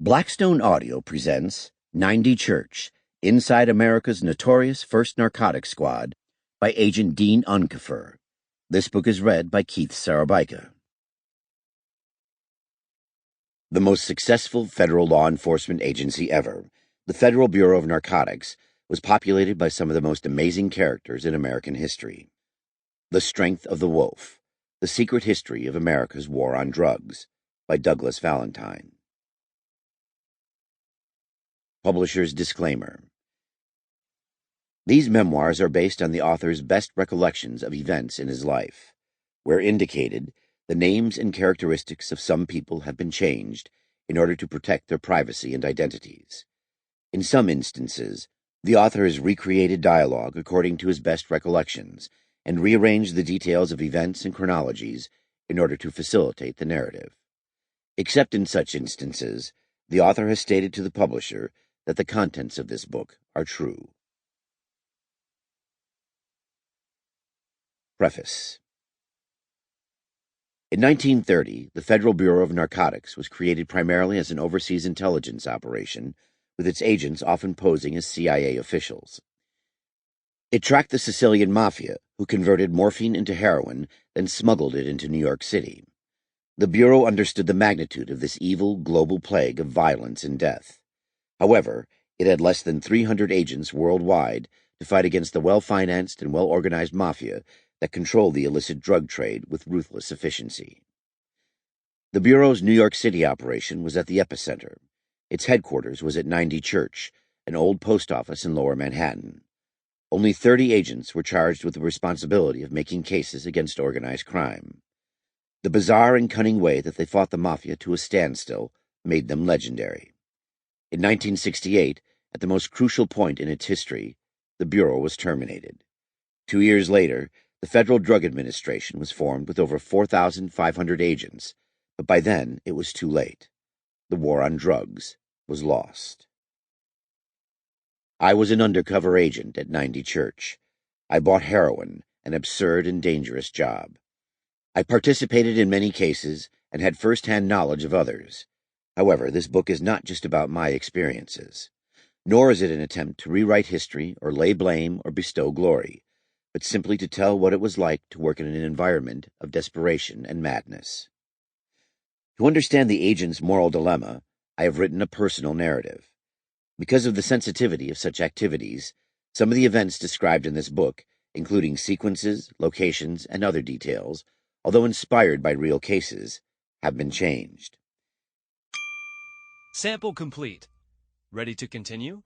Blackstone Audio presents 90 Church, Inside America's Notorious First Narcotics Squad by Agent Dean Unkefer. This book is read by Keith Szarabajka. The most successful federal law enforcement agency ever, the Federal Bureau of Narcotics, was populated by some of the most amazing characters in American history. The Strength of the Wolf, The Secret History of America's War on Drugs, by Douglas Valentine. Publisher's Disclaimer. These memoirs are based on the author's best recollections of events in his life. Where indicated, the names and characteristics of some people have been changed in order to protect their privacy and identities. In some instances, the author has recreated dialogue according to his best recollections and rearranged the details of events and chronologies in order to facilitate the narrative. Except in such instances, the author has stated to the publisher that the contents of this book are true. Preface. In 1930, the Federal Bureau of Narcotics was created primarily as an overseas intelligence operation, with its agents often posing as CIA officials. It tracked the Sicilian Mafia, who converted morphine into heroin, then smuggled it into New York City. The Bureau understood the magnitude of this evil global plague of violence and death. However, it had less than 300 agents worldwide to fight against the well-financed and well-organized mafia that controlled the illicit drug trade with ruthless efficiency. The Bureau's New York City operation was at the epicenter. Its headquarters was at 90 Church, an old post office in Lower Manhattan. Only 30 agents were charged with the responsibility of making cases against organized crime. The bizarre and cunning way that they fought the mafia to a standstill made them legendary. In 1968, at the most crucial point in its history, the Bureau was terminated. 2 years later, the Federal Drug Administration was formed with over 4,500 agents, but by then it was too late. The war on drugs was lost. I was an undercover agent at 90 Church. I bought heroin, an absurd and dangerous job. I participated in many cases and had first-hand knowledge of others. However, this book is not just about my experiences, nor is it an attempt to rewrite history or lay blame or bestow glory, but simply to tell what it was like to work in an environment of desperation and madness. To understand the agent's moral dilemma, I have written a personal narrative. Because of the sensitivity of such activities, some of the events described in this book, including sequences, locations, and other details, although inspired by real cases, have been changed. Sample complete. Ready to continue?